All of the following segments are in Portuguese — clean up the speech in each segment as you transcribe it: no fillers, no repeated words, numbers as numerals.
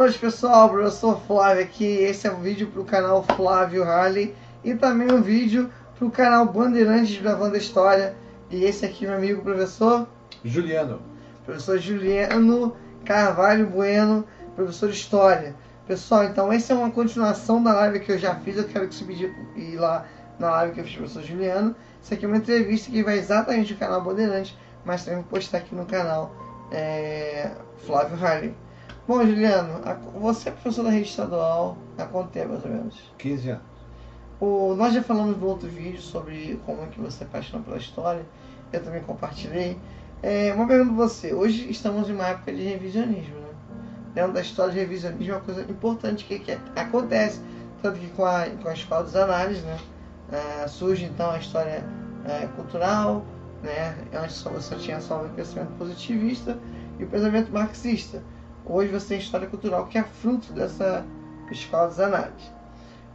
noite, pessoal, professor Flávio aqui. Esse é um vídeo para o canal Flávio Harley e também um vídeo para o canal Bandeirantes Gravando a História. E esse aqui, meu amigo professor Juliano. Professor Juliano Carvalho Bueno, professor de História. Pessoal, então essa é uma continuação da live que eu já fiz. Eu quero que você ir lá na live que eu fiz com o professor Juliano. Isso aqui é uma entrevista que vai exatamente no canal Bandeirantes, mas também vou postar aqui no canal Flávio Harley. Bom, Juliano, você é professor da rede estadual há quanto tempo, mais ou menos? 15 anos. Nós já falamos no outro vídeo sobre como é que você é apaixonado pela história. Eu também compartilhei. Uma pergunta para você. Hoje estamos em uma época de revisionismo, né? Dentro da história de revisionismo é uma coisa importante que acontece. Tanto que com a escola dos análises, né? Surge então a história cultural, né? Antes você tinha só o pensamento positivista e o pensamento marxista. Hoje você tem história cultural que é fruto dessa escola dos análises.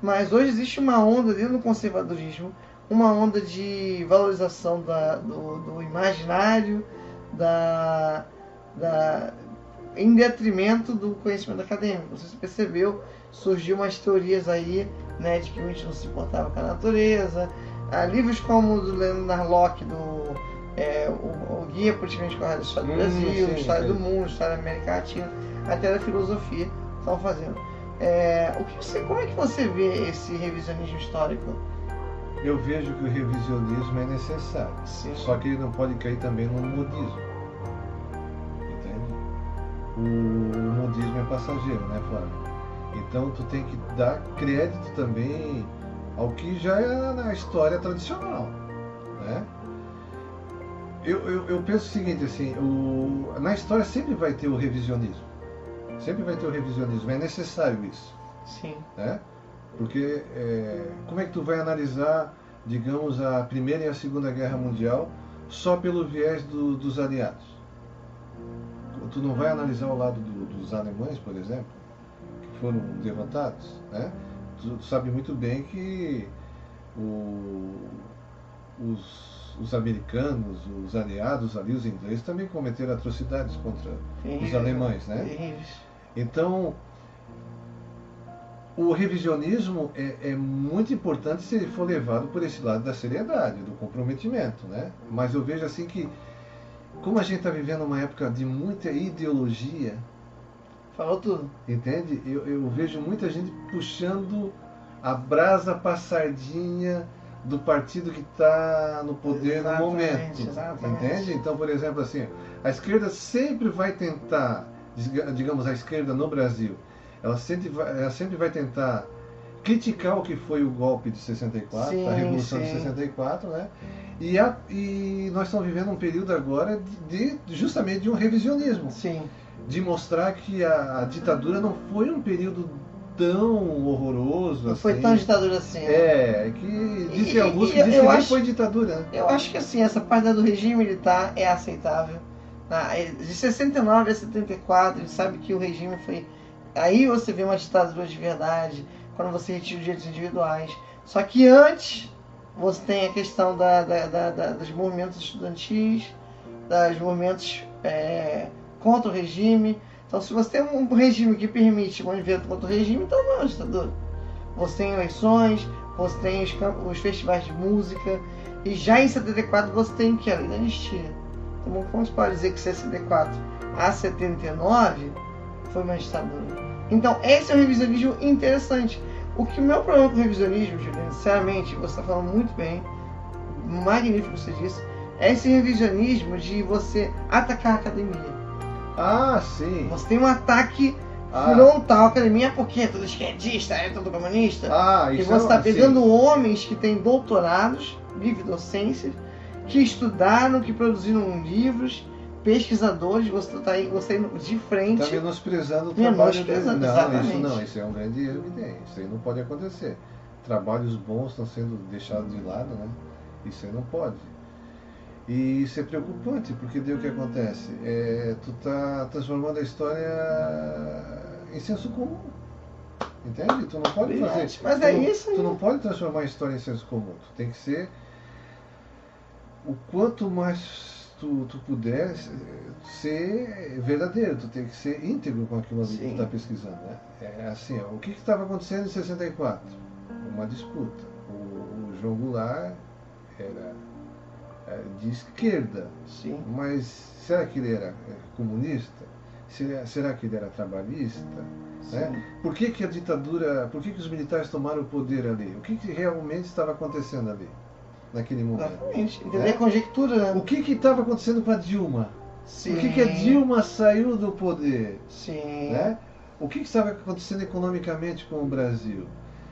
Mas hoje existe uma onda dentro do conservadorismo, uma onda de valorização do imaginário, em detrimento do conhecimento acadêmico. Você percebeu, surgiu umas teorias aí, né, de que o índio não se importava com a natureza. Livros como o do Leonard Locke, o Guia Politicamente Correto da História do Brasil, sim, História do Mundo, História da América Latina, até da filosofia, estão fazendo. Como é que você vê esse revisionismo histórico? Eu vejo que o revisionismo é necessário. Sim. Só que ele não pode cair também no modismo. Entende? O modismo é passageiro, né, Flávio? Então tu tem que dar crédito também ao que já é na história tradicional, né? Eu penso o seguinte, assim, na história sempre vai ter o revisionismo. Sempre vai ter o revisionismo, é necessário isso. Sim. Né? Porque como é que tu vai analisar, digamos, a Primeira e a Segunda Guerra Mundial só pelo viés dos aliados? Tu não vai analisar o lado dos alemães, por exemplo, que foram derrotados, né? Tu sabe muito bem que os americanos, os aliados ali, os ingleses, também cometeram atrocidades contra os alemães, né? Então, o revisionismo é muito importante se ele for levado por esse lado da seriedade, do comprometimento, né? Mas eu vejo assim que, como a gente está vivendo uma época de muita ideologia... Falou tudo. Entende? Eu vejo muita gente puxando a brasa para a sardinha do partido que está no poder no momento. Exatamente. Entende? Então, por exemplo, assim, a esquerda sempre vai tentar, digamos, a esquerda no Brasil, ela sempre vai tentar criticar o que foi o golpe de 64, sim, a Revolução sim. de 64, né? E nós estamos vivendo um período agora justamente de um revisionismo. Sim. De mostrar que a ditadura não foi um período tão horroroso. Não assim. foi tão ditadura assim. Que dizem alguns que dizem que nem foi ditadura. Né? Eu acho que assim, essa parte do regime militar é aceitável. De 69 a 74, a gente sabe que o regime foi... Aí você vê uma ditadura de verdade, quando você retira os direitos individuais. Só que antes, você tem a questão dos movimentos estudantis, dos movimentos contra o regime. Então, se você tem um regime que permite um evento contra o regime, então não é uma ditadura. Você tem eleições, você tem os festivais de música, e já em 74 você tem que a lei da anistia. Então, como se pode dizer que 64 a 79 foi uma ditadura? Então, esse é um revisionismo interessante. O meu problema com o revisionismo, Juliano, sinceramente, você está falando muito bem, magnífico você disse, é esse revisionismo de você atacar a academia. Sim. Você tem um ataque frontal à academia porque é tudo esquerdista, é tudo comunista. E você está pegando homens que têm doutorados, livre docências, que estudaram, que produziram livros, pesquisadores, você está indo de frente. Está menosprezando o trabalho deles. Exatamente. Isso é um grande erro que tem. Isso aí não pode acontecer. Trabalhos bons estão sendo deixados de lado, né? Isso aí não pode. E isso é preocupante, porque daí o que acontece? Tu está transformando a história em senso comum. Entende? Tu não pode fazer. Mas isso aí. Tu não pode transformar a história em senso comum. Tu tem que ser o quanto mais tu puder ser verdadeiro, tu tem que ser íntegro com aquilo ali que tu está pesquisando, né? É assim, ó, o que estava acontecendo em 64? Uma disputa. O João Goulart era de esquerda, Sim. mas será que ele era comunista? Será que ele era trabalhista? Né? Por que a ditadura, por que os militares tomaram o poder ali? O que realmente estava acontecendo ali, naquele momento? Exatamente. Entender a conjectura, né? O que estava acontecendo com a Dilma? Sim. Por que a Dilma saiu do poder? Sim. Né? O que estava acontecendo economicamente com o Brasil?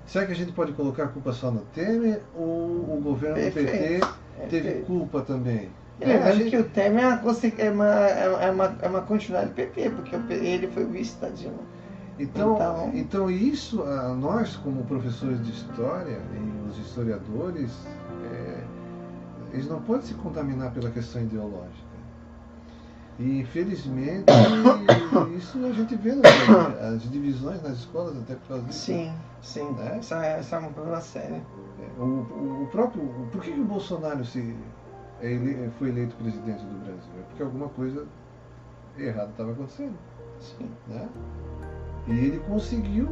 Será que a gente pode colocar a culpa só no Temer ou o governo do PT teve culpa também? Lembrando que o Temer é uma continuidade do PT, porque ele foi o vice da Dilma. Então isso, nós como professores de história e os historiadores, eles não podem se contaminar pela questão ideológica. E infelizmente isso a gente vê as divisões nas escolas até por causa disso. Sim. Né? Isso é um problema sério. Por que o Bolsonaro foi eleito presidente do Brasil? É porque alguma coisa errada estava acontecendo. Sim. Né? E ele conseguiu,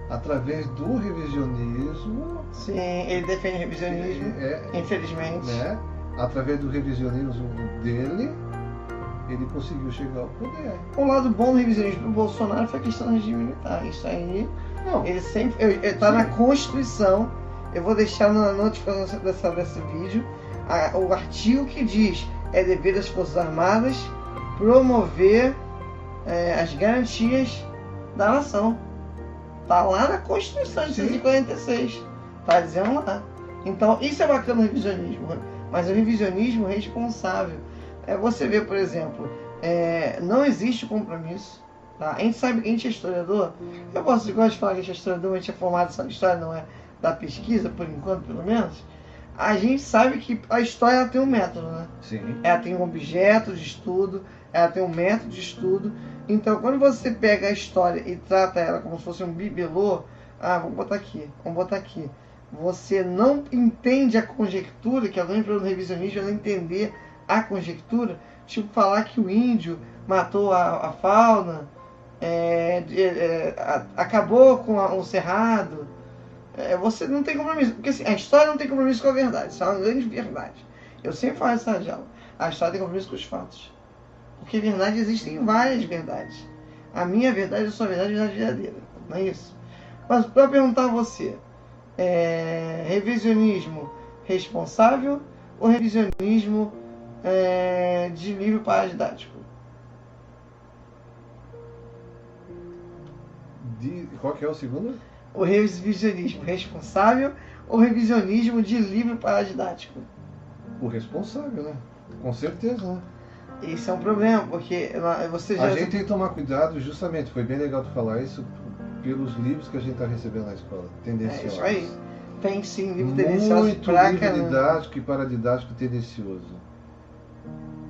através do revisionismo... Sim, ele defende o revisionismo, infelizmente. Né? Através do revisionismo dele, ele conseguiu chegar ao poder. O lado bom do revisionismo do Bolsonaro foi a questão do regime militar. Isso aí, ele sempre está na Constituição. Eu vou deixar na notificação desse vídeo o artigo que diz: é dever das Forças Armadas promover as garantias da nação. Está lá na Constituição de 146. Está dizendo lá. Então, isso é bacana no revisionismo. Mas o revisionismo responsável. Você vê, por exemplo, não existe compromisso. Tá? A gente sabe que a gente é historiador. Eu gosto de falar que a gente é historiador, a gente é formado em história, não é da pesquisa, por enquanto, pelo menos. A gente sabe que a história ela tem um método, né? Sim. Ela tem um objeto de estudo, ela tem um método de estudo. Então, quando você pega a história e trata ela como se fosse um bibelô, vamos botar aqui. Você não entende a conjectura, que é o grande problema do revisionismo, é não entender a conjectura, tipo falar que o índio matou a fauna, acabou com o cerrado. Você não tem compromisso, porque assim, a história não tem compromisso com a verdade, isso é uma grande verdade. Eu sempre falo essa aula, a história tem compromisso com os fatos, porque verdade existem várias verdades. A minha verdade é a sua verdade, a verdade verdadeira, não é isso? Mas para perguntar a você, revisionismo responsável ou revisionismo de livro paradidático? Qual que é o segundo? O revisionismo responsável ou revisionismo de livro paradidático? O responsável, né? Com certeza, né? Esse é um problema, porque você já... A gente tem que tomar cuidado, justamente, foi bem legal tu falar isso, pelos livros que a gente está recebendo na escola, tendenciosos. Isso aí. Tem sim livro tendencioso. Muito livro didático e paradidático tendencioso.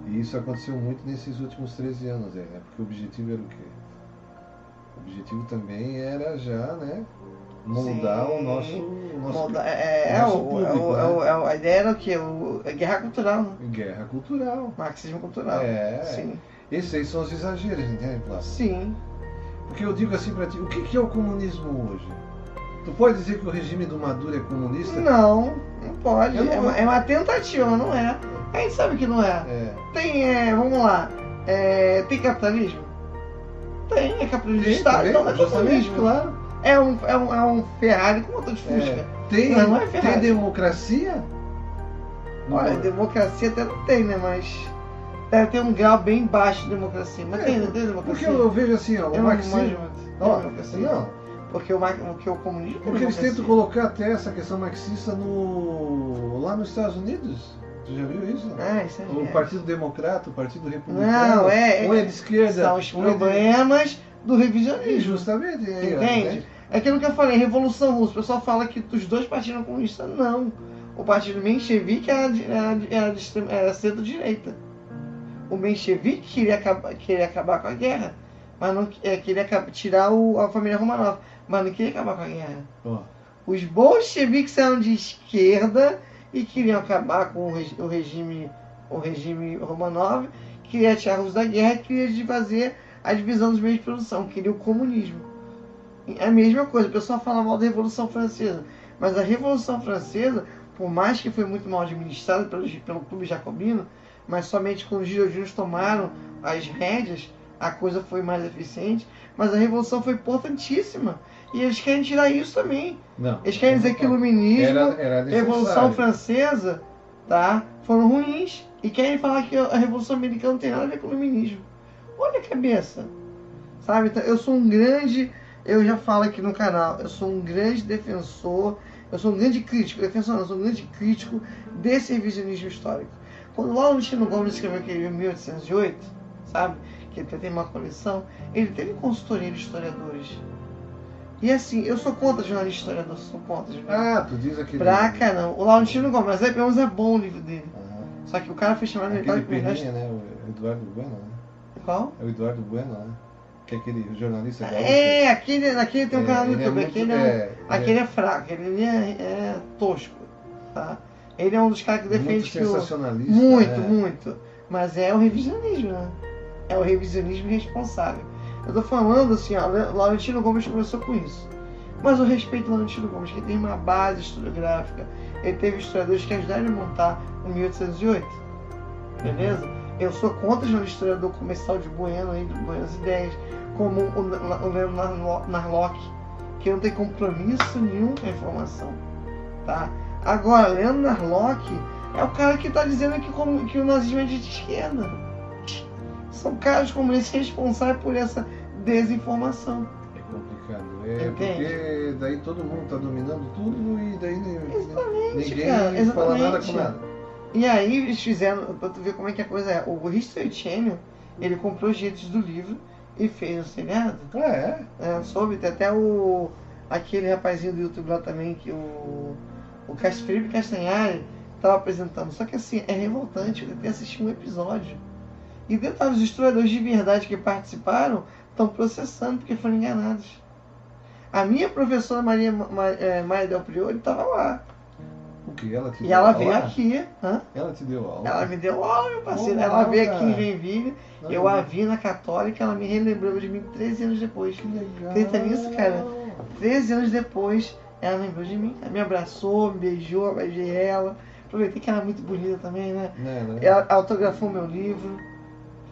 E isso aconteceu muito nesses últimos 13 anos aí, né? Porque o objetivo era o quê? O objetivo também era já, né? Moldar o nosso público. A ideia era o quê? Guerra cultural, né? Guerra cultural. Marxismo cultural. Sim. Esses aí são os exageros, entende, Plásio? Sim. Porque eu digo assim pra ti, o que é o comunismo hoje? Tu pode dizer que o regime do Maduro é comunista? Não pode. É uma tentativa, mas não é. A gente sabe que não é. Tem, vamos lá, tem capitalismo? Tem, é capitalismo de Estado, então não é comunismo. Claro. É um Ferrari com motor de Fusca. Não é Ferrari. Tem democracia? Olha, democracia até não tem, né? Mas deve ter um grau bem baixo de democracia. Mas tem democracia. Porque eu vejo assim, ó, o marxismo... Não. Porque o comunismo... Porque eles tentam colocar até essa questão marxista lá nos Estados Unidos. Tu já viu isso? Isso é o Partido Democrata, o Partido Republicano. Não, um é de esquerda. São os problemas do revisionismo. Justamente. Entende? É aquilo que eu falei, Revolução Russa. O pessoal fala que os dois partidos comunistas. Não. O partido menchevique era centro-direita. O menchevique queria acabar com a guerra. Mas não queria tirar a família Romanov. Mas não queria acabar com a guerra. Os bolcheviques eram de esquerda e queriam acabar com o regime o regime Romanov, queria tirar a Rússia da guerra e queria fazer a divisão dos meios de produção, queria o comunismo. É a mesma coisa, o pessoal fala mal da Revolução Francesa, mas a Revolução Francesa, por mais que foi muito mal administrada pelo Clube Jacobino, mas somente quando os girondinos tomaram as rédeas, a coisa foi mais eficiente, mas a Revolução foi importantíssima. E eles querem tirar isso também. Não, eles querem dizer que o iluminismo, era Revolução Francesa, tá, foram ruins. E querem falar que a Revolução Americana não tem nada a ver com o iluminismo. Olha a cabeça. Sabe? Então, eu sou um grande... Eu já falo aqui no canal, eu sou um grande defensor, eu sou um grande crítico, defensor não, eu sou um grande crítico desse revisionismo histórico. Quando o Laurentino Gomes escreveu aquele livro em 1808, sabe, que ele tem uma coleção, ele teve consultoria de historiadores. E assim, eu sou contra jornalista historiador, sou contra. Tu diz aquele... Pra caramba. O Laurentino Gomes, mas pelo menos é bom o livro dele. Só que o cara foi chamado... Aquele Peninha, né, o Eduardo Bueno, né? Qual? É o Eduardo Bueno, né? Que é aquele jornalista... Aquele tem um canal no YouTube, aquele é fraco, aquele é tosco, tá? Ele é um dos caras que defende muito sensacionalista, muito. Mas é o revisionismo, né? É o revisionismo responsável. Eu tô falando assim, ó, o Laurentino Gomes começou com isso. Mas eu respeito o Laurentino Gomes, que ele tem uma base historiográfica, ele teve historiadores que ajudaram a montar o 1808, beleza? Eu sou contra o historiador comercial de Bueno, aí, de Buenas Ideias, como o Leonardo Narlock, que não tem compromisso nenhum com a informação, tá? Agora, Leonardo Narlock é o cara que está dizendo que o nazismo é de esquerda. São caras comunistas responsáveis por essa desinformação. É complicado. Porque daí todo mundo está dominando tudo e daí ninguém fala nada com nada. E aí eles fizeram, pra tu ver como é que a coisa é, o History Channel, ele comprou os direitos do livro e fez o seriado. Soube, tem até aquele rapazinho do YouTube lá também, que o Felipe Castanhari estava apresentando. Só que assim, é revoltante, eu tentei assistir um episódio. E detalhe, os historiadores de verdade que participaram estão processando porque foram enganados. A minha professora Maria Del Priori estava lá. O que? Ela te deu e ela aula? Veio aqui. Ela te deu aula? Ela me deu aula, meu parceiro. Ela veio aqui em Joinville. Eu a vi na Católica. Ela me relembrou de mim 13 anos depois. Que legal. Acredita nisso, cara? 13 anos depois, ela lembrou de mim. Ela me abraçou, me beijou, eu beijei ela. Aproveitei que ela é muito bonita também, né? Ela autografou meu livro.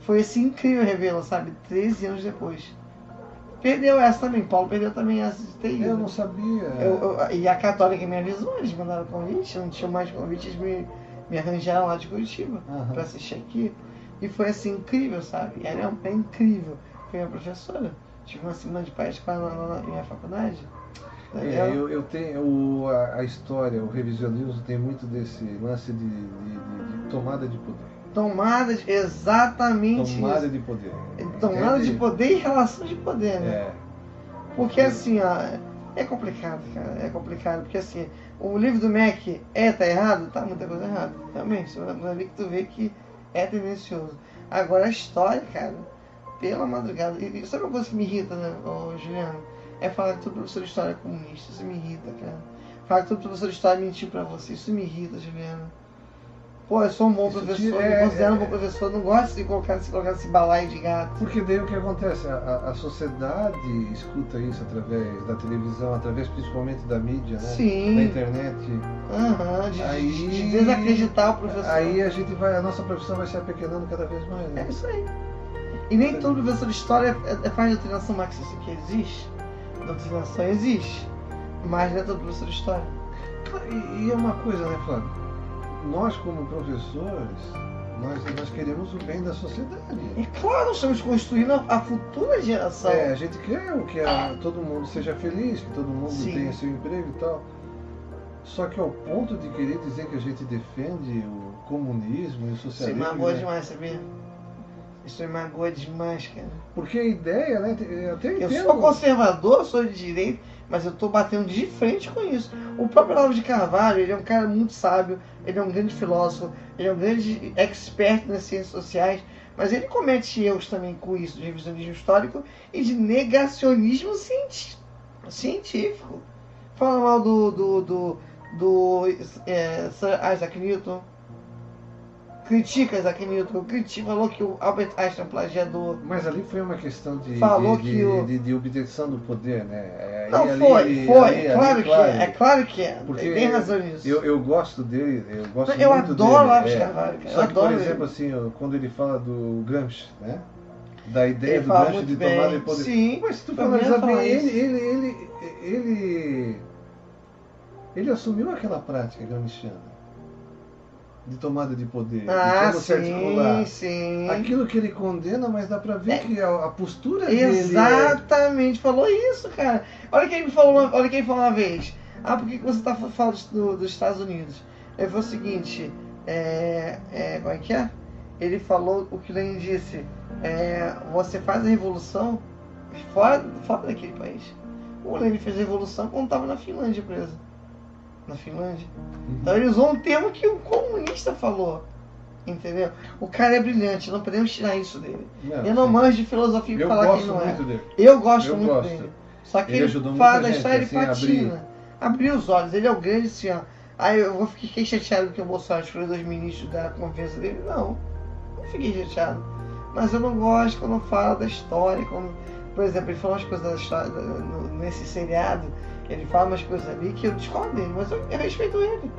Foi assim incrível revê-la, sabe? 13 anos depois. Perdeu essa também, Paulo perdeu também essa de ter ido. Eu não sabia. E a Católica me avisou, eles mandaram convite, não tinham mais convite, eles me arranjaram lá de Curitiba pra assistir aqui. E foi assim incrível, sabe? Ela é incrível. Foi minha professora. Tive uma semana de paz com ela na minha faculdade. Eu tenho a história, o revisionismo tem muito desse lance de tomada de poder. Exatamente tomada isso. de poder. Tomada de poder e relação de poder, né? Porque assim, ó, é complicado, cara. É complicado, porque assim, o livro do Mac tá errado? Tá muita coisa errada. Realmente, mas ali que tu vê que é tendencioso. Agora a história, cara, pela madrugada. E sabe uma coisa que me irrita, né, Juliano? É falar que todo professor de história é comunista. Isso me irrita, cara. Falar que todo professor de história mentiu pra você. Isso me irrita, Juliano. Pô, eu sou um bom professor, me considero um bom professor, não gosto de colocar esse balaio de gato. Porque daí o que acontece? A sociedade escuta isso através da televisão, através principalmente da mídia, né? Sim. Da internet. De desacreditar o professor. Aí a nossa profissão vai se apequenando cada vez mais, né? É isso aí. E nem todo professor de história faz doutrinação marxista, que existe. Doutrinação existe. Mas não é todo professor de história. E é uma coisa, né, Flávio? Nós, como professores, nós queremos o bem da sociedade. E claro, nós estamos construindo a futura geração. A gente quer que todo mundo seja feliz, que todo mundo tenha seu emprego e tal. Só que ao ponto de querer dizer que a gente defende o comunismo e o socialismo... Isso me magoa demais, sabia? Isso me magoa demais, cara. Porque a ideia, né? Eu até entendo. Eu sou conservador, sou de direita, mas eu estou batendo de frente com isso. O próprio Olavo de Carvalho, ele é um cara muito sábio, ele é um grande filósofo, ele é um grande expert nas ciências sociais, mas ele comete erros também com isso, de revisionismo histórico e de negacionismo científico. Fala mal do Sir Isaac Newton. critica Isaac Newton, falou que o Albert Einstein é plagiador. Mas ali foi uma questão Falou de obtenção do poder, né? Não, claro que é. Porque tem razão nisso. Eu gosto dele, eu gosto eu muito adoro dele. Olavo de Carvalho, cara. Só que, por exemplo, assim, quando ele fala do Gramsci, né? Da ideia do Gramsci de tomada de poder. Sim, mas se tu for analisar bem, ele assumiu aquela prática gramsciana de tomada de poder, de como se articular. Sim. Aquilo que ele condena, mas dá pra ver que a postura Exatamente, falou isso, cara. Olha quem ele falou uma vez. Por que você tá falando dos Estados Unidos? Ele falou o seguinte, como é que é? Ele falou o que o Lenin disse, você faz a revolução fora daquele país. O Lenin fez a revolução quando estava na Finlândia preso. Na Finlândia. Então ele usou um termo que o comunista falou. Entendeu? O cara é brilhante, não podemos tirar isso dele. Eu não manjo de filosofia pra falar que não é. Eu gosto muito dele. Só que ele fala da história de patina. Abriu os olhos, ele é o grande assim, ó. Aí eu fiquei chateado que o Bolsonaro escolheu 2 ministros da confiança dele. Não fiquei chateado. Mas eu não gosto quando fala da história. Por exemplo, ele falou umas coisas da história nesse seriado. Ele fala umas coisas ali que eu discordo dele, mas eu respeito ele,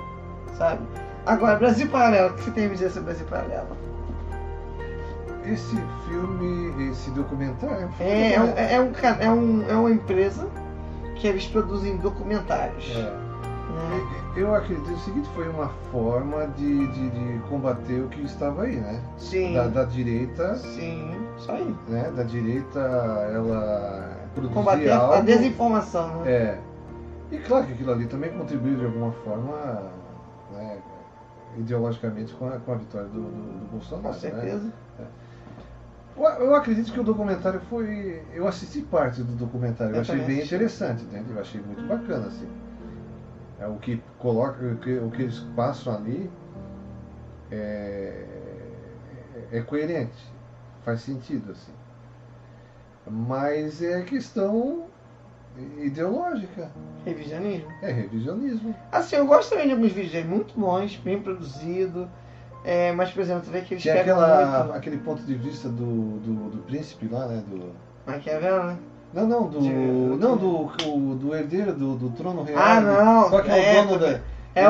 sabe? Agora, Brasil Paralelo, o que você tem a dizer sobre Brasil Paralelo? Esse filme, esse documentário... É uma empresa que eles produzem documentários. Eu acredito o seguinte, foi uma forma de combater o que estava aí, né? Sim. Da direita... Sim, isso aí. Né? Da direita, ela produzia combater algo... a desinformação, né? E claro que aquilo ali também contribuiu de alguma forma, né, ideologicamente com a vitória do Bolsonaro. Com certeza. Né? Eu acredito que o documentário foi... Eu assisti parte do documentário, eu achei bem interessante, entende? Eu achei muito bacana, assim. O que eles passam ali é coerente, faz sentido, assim. Mas é questão ideológica. Revisionismo. É revisionismo. Assim, eu gosto também de alguns vídeos muito bons, bem produzido. Mas, por exemplo, tu vê que eles pegam aquele ponto de vista do príncipe lá, né? Do Maquiavel, né? Não, do herdeiro do trono real. Não. Qual que é o dono da... É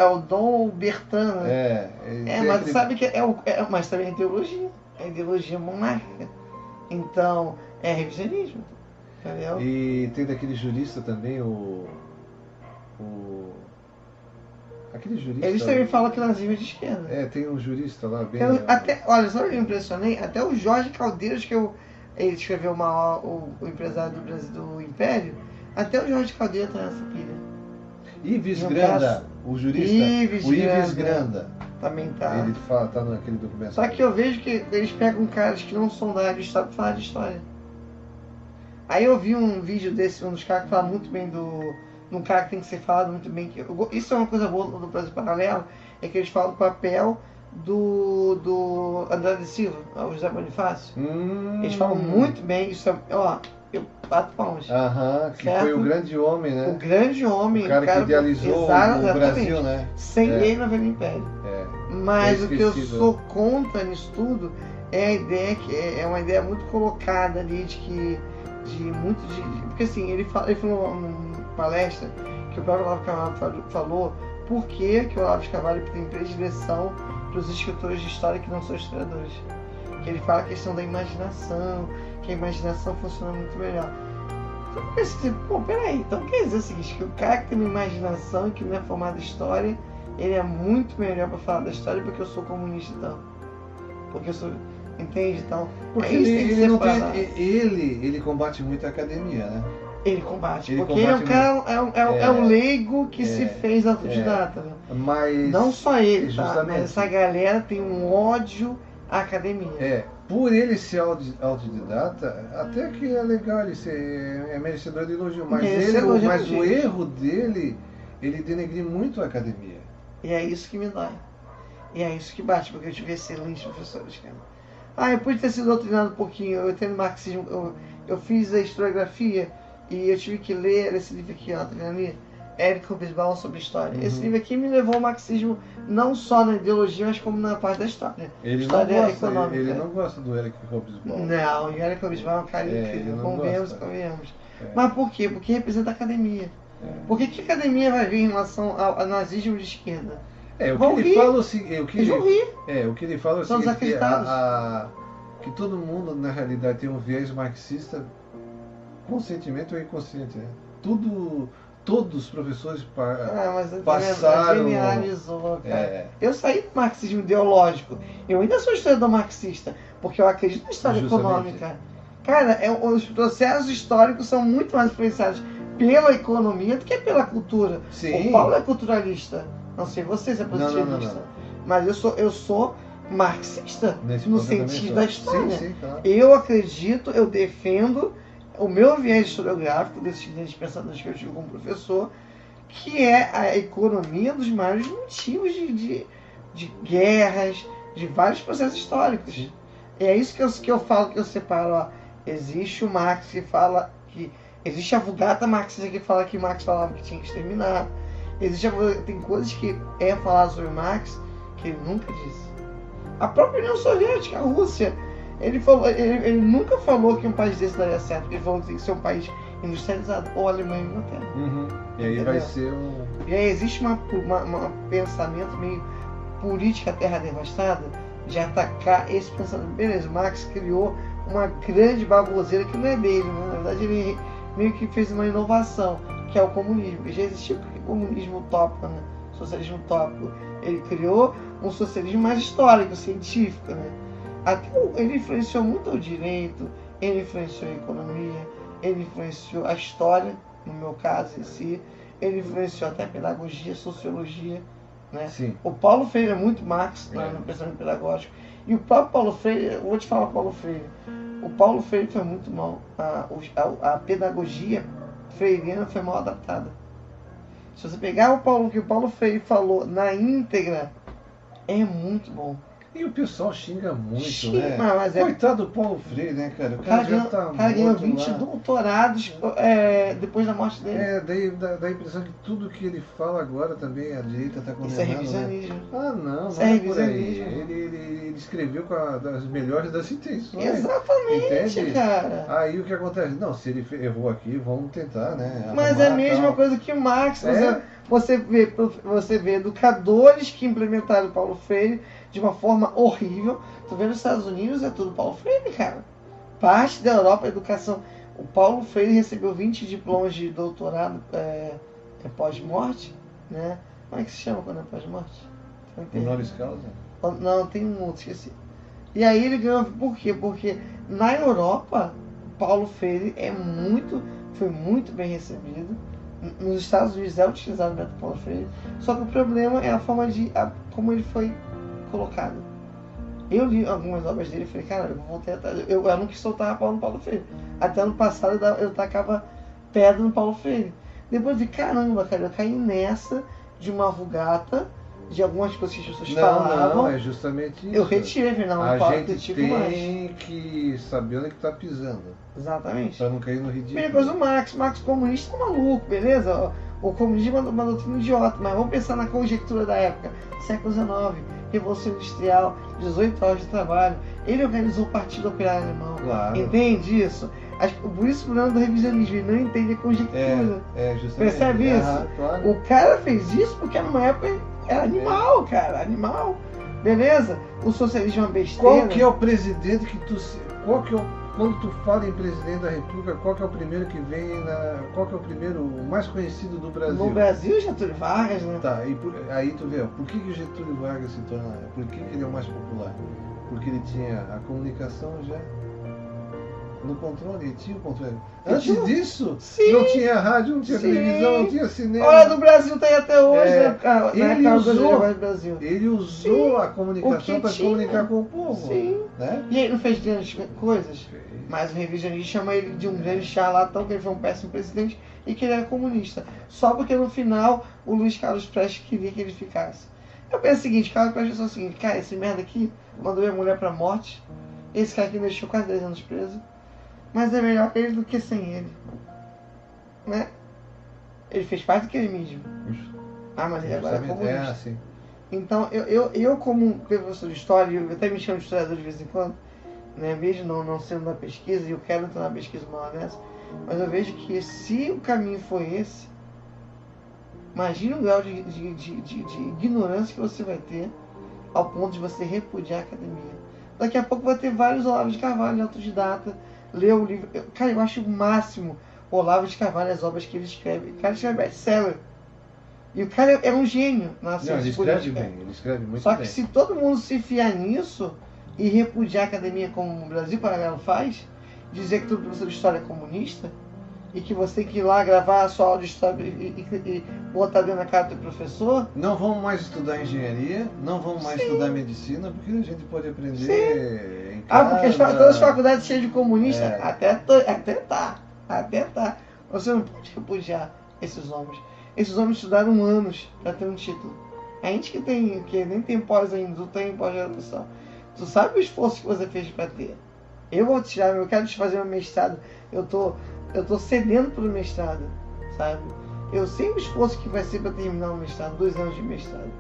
o Dom Bertrand, né? Mas sabe que mas também é ideologia. É ideologia monárquica. Então, é revisionismo. Entendeu? E tem daquele jurista também, aquele jurista... Eles também falam que nazismo é de esquerda. Tem um jurista lá bem... Olha, só que eu me impressionei, até o Jorge Caldeiros, ele escreveu o empresário do Império, até o Jorge Caldeiros tá nessa pilha. Ives Granda, o jurista. Ives Granda. Também tá. Ele tá naquele documentário. Só que eu vejo que eles pegam caras que não são da área de história pra falar de história. Aí eu vi um vídeo desse, um dos caras que fala muito bem de um cara que tem que ser falado muito bem. Isso é uma coisa boa do Brasil Paralelo, é que eles falam do papel do André de Silva, o José Bonifácio. Eles falam muito bem, isso eu bato palmas. Que foi o grande homem, né? O grande homem. O cara que idealizou o Brasil, né? Sem lei não haveria império. Mas o que eu sou contra nisso tudo é a ideia que é uma ideia muito colocada ali porque assim, ele falou numa palestra que o próprio Olavo de Carvalho falou por que o Olavo de Carvalho tem predileção para os escritores de história que não são historiadores. Que ele fala a questão da imaginação, que a imaginação funciona muito melhor. Então eu pensei, peraí, então quer dizer o seguinte, que o cara que tem uma imaginação e que não é formado em história, ele é muito melhor para falar da história porque eu sou comunista, então. Porque eu sou... Entende? Então, porque ele combate muito a academia, né? Ele combate porque ele é um cara, é um leigo que se fez autodidata. Né? Mas não só ele, tá? Mas essa galera tem um ódio à academia. Por ele ser autodidata, até que é legal, ele é merecedor de elogio, mas o erro dele, ele denegri muito a academia. E é isso que me dói. E é isso que bate, porque eu tive excelentes professores, cara. Eu pude ter sido doutrinado um pouquinho, eu tenho marxismo, eu fiz a historiografia e eu tive que ler esse livro aqui, ó, tá vendo ali? Éric Hobsbawm sobre história. Uhum. Esse livro aqui me levou ao marxismo não só na ideologia, mas como na parte da história. História econômica. Ele não gosta do Éric Hobsbawm. Não, o Éric Hobsbawm é um cara incrível, convenhamos. Mas por quê? Porque representa a academia. Por que a academia vai vir em relação ao nazismo de esquerda? O que ele fala assim, eles vão rir. O que ele fala é o São seguinte, desacreditados. que todo mundo na realidade tem um viés marxista, conscientemente ou inconsciente, né? Todos os professores mas passaram. Generalizou, cara. Eu saí do marxismo ideológico. Eu ainda sou historiador marxista, porque eu acredito na história econômica. Cara, os processos históricos são muito mais influenciados pela economia do que pela cultura. Sim. O Paulo é culturalista. Não sei você se é positivista. Não. Mas eu sou marxista no sentido da história. Sim, claro. Eu acredito, eu defendo o meu viés historiográfico desses grandes pensadores que eu tive como professor, que é a economia dos maiores motivos de guerras, de vários processos históricos. Sim. É isso que eu falo, que eu separo. Ó. Existe o Marx que fala que... Existe a Vulgata marxista que fala que Marx falava que tinha que exterminar. Tem coisas que é falado sobre Marx que ele nunca disse. A própria União Soviética, a Rússia, ele nunca falou que um país desse daria certo. Ele falou que tem que ser um país industrializado, ou Alemanha ou Inglaterra. Uhum. E aí vai ser um... E aí existe um pensamento meio política terra devastada de atacar esse pensamento. Beleza, Marx criou uma grande baboseira que não é dele, né? Na verdade ele meio que fez uma inovação, que é o comunismo. Já existiu o comunismo utópico, né? Socialismo utópico. Ele criou um socialismo mais histórico, científico, né? Ele influenciou muito o direito, ele influenciou a economia, ele influenciou a história, no meu caso em si, ele influenciou até a pedagogia, sociologia, né? Sim. O Paulo Freire é muito Marx no pensamento pedagógico. E o próprio Paulo Freire, eu vou te falar Paulo Freire, o Paulo Freire foi muito mal, a pedagogia freiriana foi mal adaptada. Se você pegar o que o Paulo Freire falou na íntegra, é muito bom. E o pessoal xinga muito, né? Mas coitado do Paulo Freire, né, cara? O cara já tá cara ganhou morto 20 lá. doutorados depois da morte dele. Daí dá a impressão que tudo que ele fala agora também a direita tá condenando. Isso é revisionismo. Né? Não Isso é é por aí. revisionismo. Ele escreveu com as melhores das intenções. Exatamente, entende? Cara. Aí o que acontece? Não, se ele errou aqui, vamos tentar, né? Mas é a mesma coisa que o Marx. Você vê educadores que implementaram o Paulo Freire de uma forma horrível. Tu vê nos Estados Unidos, é tudo Paulo Freire, cara. Parte da Europa, a educação. O Paulo Freire recebeu 20 diplomas de doutorado pós-morte, né? Como é que se chama quando é pós-morte? Honoris causa? Não, tem um outro, esqueci. E aí ele ganhou, por quê? Porque na Europa, Paulo Freire foi muito bem recebido. Nos Estados Unidos é utilizado o método Paulo Freire, só que o problema é a forma como ele foi colocado. Eu li algumas obras dele e falei, cara, eu vou tentar. Eu não quis soltar a pau no Paulo Freire. Até ano passado eu tacava pedra no Paulo Freire. Depois de caramba, cara, eu caí nessa de uma vulgata, de algumas coisas que as pessoas falavam. Não, é justamente isso. Eu retirei, não, a Paulo, gente tem que saber onde que tá pisando. Exatamente. Pra não cair no ridículo. Primeira coisa, o Marx comunista é maluco, beleza? O comunismo é uma doutrina idiota, mas vamos pensar na conjectura da época. Século XIX, Revolução Industrial, 18 horas de trabalho. Ele organizou o Partido Operário Alemão. Claro. Entende isso? Por isso o problema do revisionismo, ele não entende a conjectura. Justamente. Percebe isso? Claro. O cara fez isso porque numa época era animal, cara. Animal. Beleza? O socialismo é uma besteira. Qual que é o presidente que tu... Quando tu fala em presidente da República, qual que é o primeiro que vem qual que é o primeiro, o mais conhecido do Brasil? No Brasil, Getúlio Vargas, né? Tá, aí tu vê, por que Getúlio Vargas se torna... Por que ele é o mais popular? Porque ele tinha a comunicação já no controle, ele tinha o controle. Antes disso, sim, não tinha rádio, não tinha televisão, não tinha cinema. Olha, do Brasil tá aí até hoje, né? Ele usou a comunicação para comunicar com o povo. Sim. Né? E ele não fez grandes coisas? Mas o revisionismo chama ele de um grande charlatão, que ele foi um péssimo presidente e que ele era comunista. Só porque no final o Luiz Carlos Prestes queria que ele ficasse. Eu penso o seguinte, Carlos Prestes pensou o seguinte, cara, esse merda aqui mandou minha mulher pra morte, esse cara aqui me deixou quase 10 anos preso, mas é melhor ele do que sem ele. Né? Ele fez parte do querimismo. Ah, mas ele agora é comunista. Sim. Então, eu como professor de história, eu até me chamo de historiador de vez em quando, né? Mesmo não sendo da pesquisa, e eu quero entrar na pesquisa uma hora dessa, mas eu vejo que se o caminho foi esse, imagina o grau de ignorância que você vai ter ao ponto de você repudiar a academia. Daqui a pouco vai ter vários Olavo de Carvalho, autodidata, lê o livro. Cara, eu acho o máximo o Olavo de Carvalho, as obras que ele escreve. O cara escreve best-seller. E o cara é um gênio na ciência política. Ele escreve muito bem. Só que se todo mundo se enfiar nisso e repudiar a academia como o Brasil Paralelo faz, dizer que todo professor de história é comunista, e que você tem que ir lá gravar a sua aula de história e botar dentro da cara do professor. Não vamos mais estudar engenharia, não vamos mais estudar medicina, porque a gente pode aprender em casa. Porque todas as faculdades cheias de comunistas, até tá. Você não pode repudiar esses homens. Esses homens estudaram anos para ter um título. A gente que nem tem pós ainda, tu tem pós-graduação. Tu sabe o esforço que você fez para ter. Eu quero te fazer meu mestrado. Eu tô cedendo pro mestrado, sabe? Eu sei o esforço que vai ser para terminar o mestrado, 2 anos de mestrado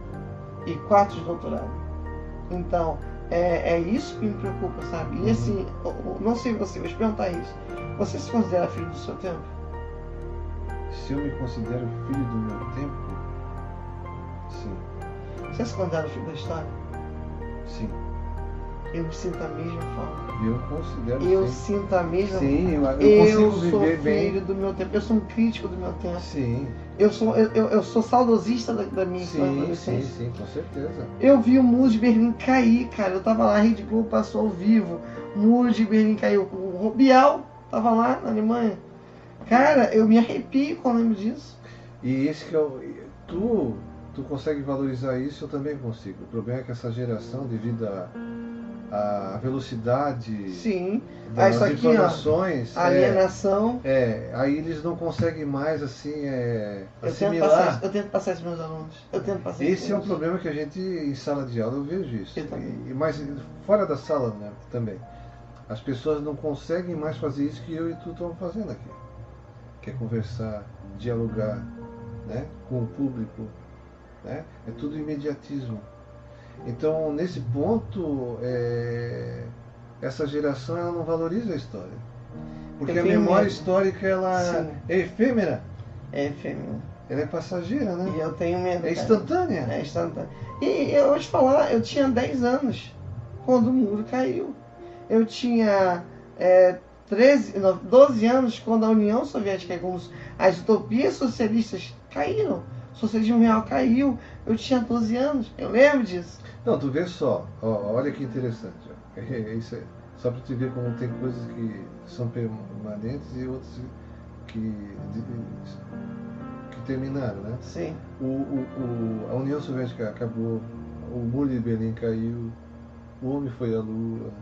e 4 de doutorado. Então, é isso que me preocupa, sabe? E assim, não sei você, vou te perguntar isso. Você se considera filho do seu tempo? Se eu me considero filho do meu tempo? Sim. Você se considera filho da história? Sim. Eu me sinto da mesma forma. Eu considero Eu sim. sinto a mesma forma. Sim, eu consigo sou viver filho bem. do meu tempo. Eu sou um crítico do meu tempo. Sim. Eu sou saudosista da minha infância. Sim, com certeza. Eu vi o muro de Berlim cair, cara. Eu tava lá, a Rede Globo passou ao vivo. O muro de Berlim caiu. O Bial tava lá na Alemanha. Cara, eu me arrepio quando lembro disso. E esse que é o... Tu consegue valorizar isso, eu também consigo. O problema é que essa geração, devido à velocidade Sim. das Isso aqui, informações, alienação. aí eles não conseguem mais assim Eu assimilar. tento passar isso para meus alunos. Esse é um problema que a gente, em sala de aula, eu vejo isso. Mas fora da sala, né, também. As pessoas não conseguem mais fazer isso que eu e tu estamos fazendo aqui. Que é conversar, dialogar, né, com o público. Né? É tudo imediatismo. Então, nesse ponto, essa geração ela não valoriza a história. Porque a memória histórica ela é efêmera. É efêmera. Ela é passageira, né? E eu tenho medo. É instantânea. É instantânea. E eu vou te falar, eu tinha 10 anos quando o muro caiu. Eu tinha 12 anos quando a União Soviética, quando as utopias socialistas caíram. O socialismo real caiu. Eu tinha 12 anos. Eu lembro disso. Não, tu vê só. Olha que interessante. Isso só para tu ver como tem coisas que são permanentes e outras que terminaram, né? Sim. A União Soviética acabou, o Muro de Berlim caiu, o homem foi à Lua,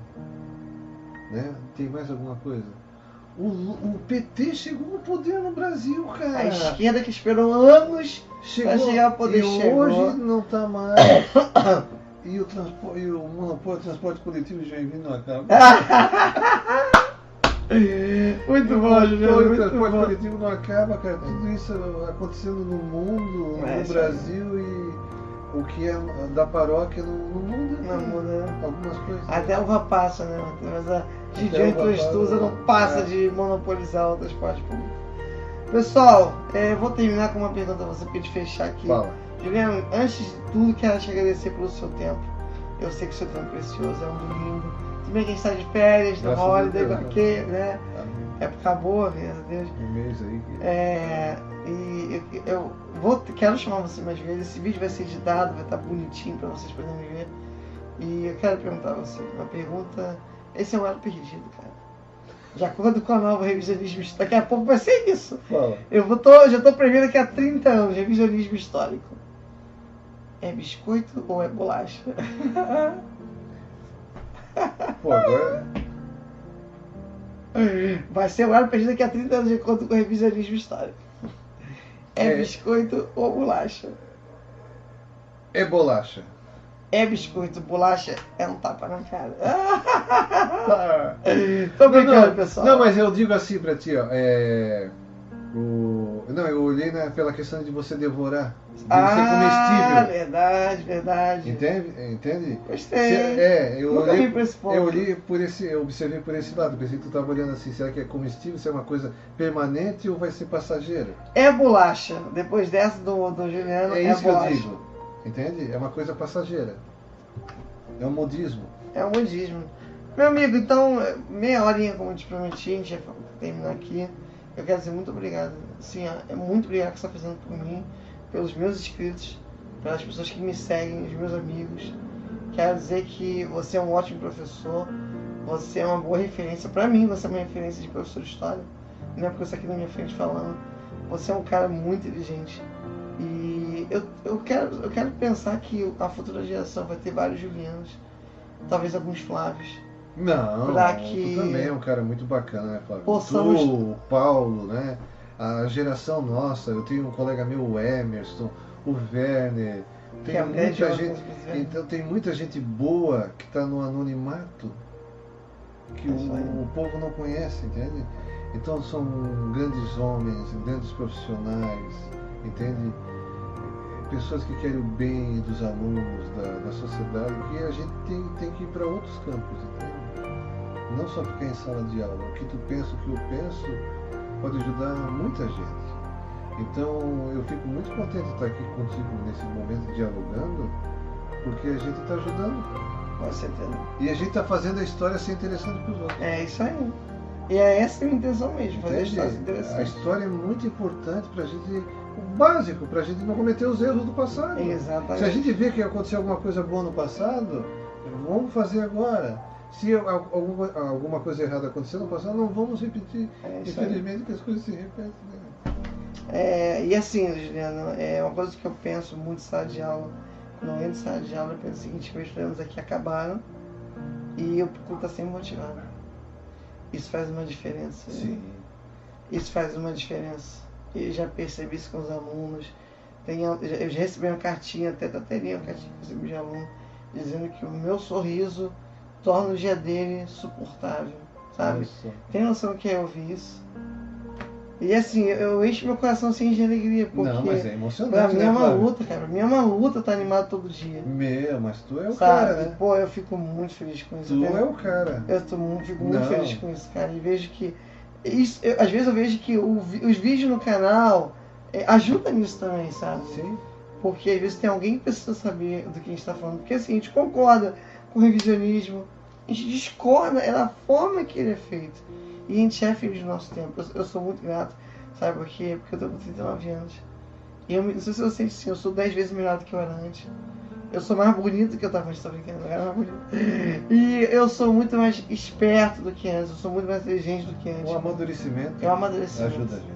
né? Tem mais alguma coisa? O PT chegou ao poder no Brasil, cara. A esquerda que esperou anos para chegar ao poder chegou. Hoje não está mais. E o monopólio de transporte coletivo de Joinville não acaba. Muito bom, Juliano. O transporte coletivo não acaba, cara. Tudo isso acontecendo no mundo, no Brasil, e o que é da paróquia não muda. Não muda. Algumas coisas. Até a uva passa, né? Mas a Gideon Tostuza não passa de monopolizar o transporte público. Pessoal, vou terminar com uma pergunta a você para gente fechar aqui. Fala. Juliano, antes de tudo, quero te agradecer pelo seu tempo. Eu sei que o seu tempo é precioso, é um domingo. Também que a gente está de férias, no holiday, porque, né? Época boa, graças a Deus. Um mês aí. E eu quero chamar você mais vezes. Esse vídeo vai ser editado, vai estar bonitinho para vocês poderem ver. E eu quero perguntar a você uma pergunta. Esse é um elo perdido, cara. De acordo com a nova revisionismo histórico, daqui a pouco vai ser isso. Fala. Já estou prevendo daqui a 30 anos, revisionismo histórico. É biscoito ou é bolacha? Pô, agora. Vai ser o elo perdido daqui a 30 anos, de acordo com o revisionismo histórico. É biscoito ou bolacha? É bolacha. É biscoito, bolacha é um tapa na cara. Tô brincando, pessoal. Não, mas eu digo assim pra ti, ó. Não, eu olhei pela questão de você devorar, de ser comestível. Verdade. Entende? Gostei. Eu Nunca olhei, vi por esse ponto. eu observei por esse lado. Pensei que tu estava olhando assim, será que é comestível, se é uma coisa permanente ou vai ser passageira? É bolacha. Depois dessa do Juliano, É isso que bolacha. eu digo, entende? É uma coisa passageira. É um modismo. É um modismo. Meu amigo, então, meia horinha, como eu te prometi, a gente vai terminar aqui. Eu quero dizer muito obrigado. Assim, muito obrigado que você está fazendo por mim, pelos meus inscritos, pelas pessoas que me seguem, os meus amigos. Quero dizer que você é um ótimo professor, você é uma boa referência. Para mim, você é uma referência de professor de história. Não é porque você está aqui na minha frente falando. Você é um cara muito inteligente. E eu quero pensar que a futura geração vai ter vários Julianos, talvez alguns Flávios. Não, tu também é um cara muito bacana, né, Flávio? Possamos... Tu, o Paulo, né? A geração nossa, eu tenho um colega meu, o Emerson, o Werner, tem muita gente, então tem muita gente boa que está no anonimato, que o povo não conhece, entende? Então são grandes homens, grandes profissionais, entende? Pessoas que querem o bem dos alunos, da sociedade, que a gente tem que ir para outros campos, entende? Não só ficar em sala de aula. O que tu pensa, o que eu penso, pode ajudar muita gente. Então, eu fico muito contente de estar aqui contigo nesse momento dialogando, porque a gente está ajudando. Com certeza. E a gente está fazendo a história ser interessante para os outros. É isso aí. E é essa a minha intenção mesmo, fazer a história ser interessante. A história é muito importante para a gente, o básico, para a gente não cometer os erros do passado. Exatamente. Se a gente vê que aconteceu alguma coisa boa no passado, vamos fazer agora. Se alguma coisa errada aconteceu no passado, não vamos repetir. Infelizmente que as coisas se repetem. Né? E assim, Juliano, é uma coisa que eu penso muito em sala de aula. Quando eu entro em sala de aula, eu penso o seguinte: meus problemas aqui acabaram e eu procuro estar sempre motivado. Isso faz uma diferença. Sim. Isso faz uma diferença. Eu já percebi isso com os alunos. Eu já recebi uma cartinha, até teria uma cartinha que eu recebi de aluno, dizendo que o meu sorriso torna o dia dele suportável, sabe? Nossa. Tem noção do que é ouvir isso? E assim, eu encho meu coração assim de alegria, porque não, mas é emocionante, pra mim é uma Flávio? luta, cara. Pra mim é uma luta estar animado todo dia. Mas tu é o sabe? cara, né? Pô, eu fico muito feliz com isso. Tu é o cara. Eu fico muito feliz com isso, cara. E vejo que... às vezes eu vejo que os vídeos no canal ajudam nisso também, sabe? Sim. Porque às vezes tem alguém que precisa saber do que a gente está falando. Porque assim, a gente concorda com o revisionismo, a gente discorda da forma que ele é feito. E a gente é filho do nosso tempo. Eu sou muito grato, sabe por quê? Porque eu tô com 39 anos. E não sei se você sente assim, eu sou 10 vezes melhor do que eu era antes. Eu sou mais bonito do que eu estava antes, tô brincando, eu era mais bonito. E eu sou muito mais esperto do que antes, eu sou muito mais inteligente do que antes. O amadurecimento ajuda a gente.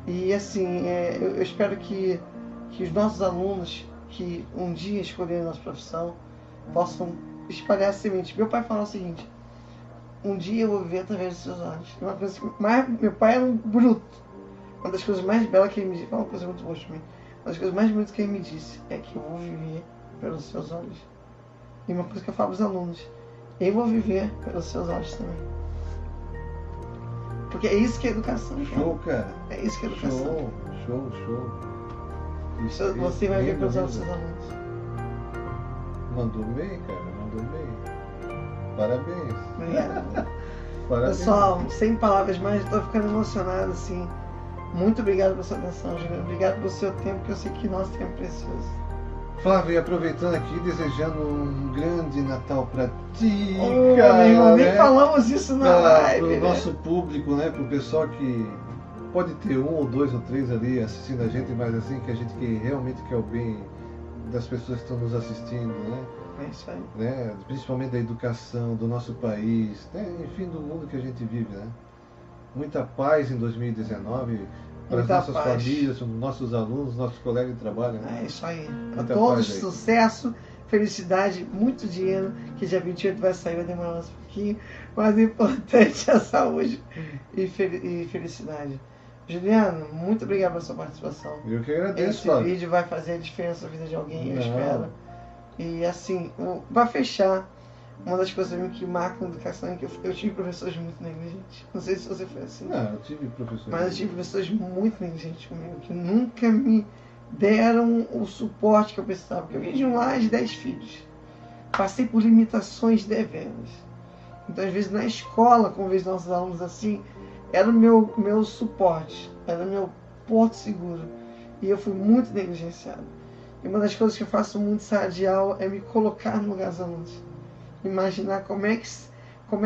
E assim, eu espero que os nossos alunos, que um dia escolherem a nossa profissão, possam espalhar a semente. Meu pai fala o seguinte: um dia eu vou viver através dos seus olhos. Uma coisa que meu pai era um bruto. Uma das coisas mais belas que ele me disse, uma coisa muito boa de mim, uma das coisas mais bonitas que ele me disse é que eu vou viver pelos seus olhos. E uma coisa que eu falo para os alunos: eu vou viver pelos seus olhos também. Porque é isso que é educação. Show, cara. É isso que é educação. Show. Você vai ver pelos olhos dos seus alunos. Mandou bem, cara. Mandou bem. Parabéns. Obrigado. Parabéns. Pessoal, sem palavras mais, estou ficando emocionado assim. Muito obrigado pela sua atenção, Juliano. Obrigado pelo seu tempo, que eu sei que nosso tempo é precioso. Flávio, e aproveitando aqui, desejando um grande Natal pra ti, cara, meu irmão, nem né? falamos isso na live, pro né? nosso público, né? Pro pessoal que pode ter 1 ou 2 ou 3 ali assistindo a gente, mas assim, que a gente que realmente quer o bem das pessoas que estão nos assistindo, né? É isso aí. Né? Principalmente da educação, do nosso país, né? Enfim, do mundo que a gente vive, né? Muita paz em 2019 para as nossas famílias, nossos alunos, nossos colegas de trabalho. Né? É isso aí. Muita A todos, paz aí. sucesso, felicidade, muito dinheiro, que dia 28 vai sair, vai demorar um pouquinho, mas o importante é a saúde e felicidade. Juliano, muito obrigado pela sua participação. Eu que agradeço, Esse Flávio. vídeo vai fazer a diferença na vida de alguém, eu Não. espero. E assim, para fechar, Uma das coisas também que marcam a educação é que eu tive professores muito negligentes. Não sei se você foi assim. Não, eu tive professores. Mas eu tive professores muito negligentes comigo, que nunca me deram o suporte que eu precisava. Porque eu vim de um lar de 10 filhos. Passei por limitações deveras. Então, às vezes, na escola, como vejo nossos alunos assim, era o meu suporte, era o meu porto seguro. E eu fui muito negligenciado. E uma das coisas que eu faço muito em sala de aula é me colocar no lugar dos alunos. Imaginar como é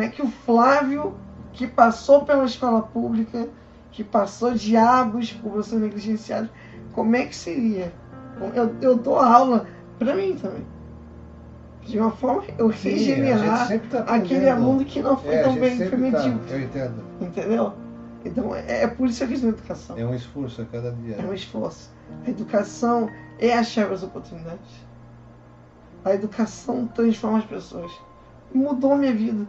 que o Flávio, que passou pela escola pública, que passou diabos por você negligenciado, como é que seria? Eu dou aula para mim também. De uma forma, eu regenerar aquele aluno que não foi tão bem, foi medíocre. Eu entendo. Entendeu? Então, é por isso que eu acredito na educação. É um esforço a cada dia. É um esforço. A educação é a chave das oportunidades. A educação transforma as pessoas. Mudou a minha vida.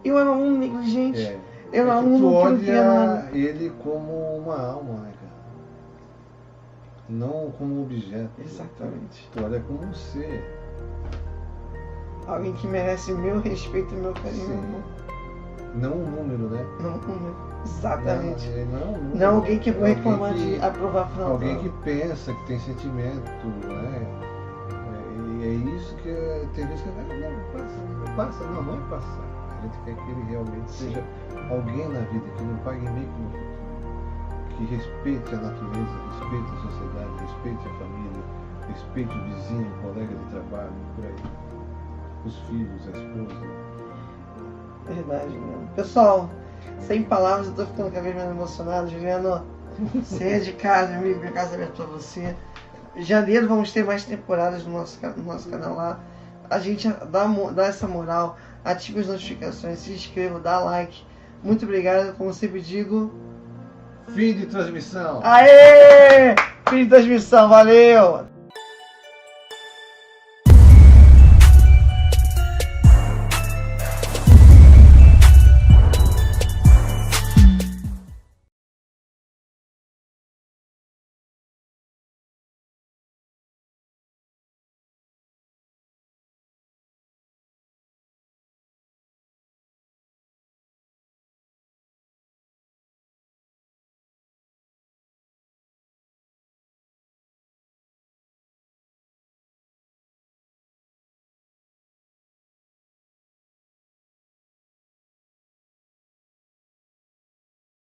Eu era um aluno negligente. Eu era um aluno que não tinha nada. Ele como uma alma, né, cara? Não como um objeto. Exatamente. Tu olha como um ser. Alguém que merece meu respeito e meu carinho. Não um número, né? Não um número. Exatamente. Não alguém que vai reclamar de aprovar final. Alguém que pensa, que tem sentimento, né? E é isso que tem vezes que não passa. Não é passar. A gente quer que ele realmente seja alguém na vida, que não pague mico no futuro. Que respeite a natureza, respeite a sociedade, respeite a família, respeite o vizinho, o colega de trabalho, por aí. Os filhos, a esposa. Verdade, mesmo. Pessoal, sem palavras, eu tô ficando cada vez mais emocionado. Juliano, você é de casa, meu amigo, minha casa é aberta pra você. Em janeiro vamos ter mais temporadas no nosso canal lá. A gente dá essa moral, ative as notificações, se inscreva, dá like. Muito obrigado, como sempre digo. Fim de transmissão. Aê! Fim de transmissão, valeu!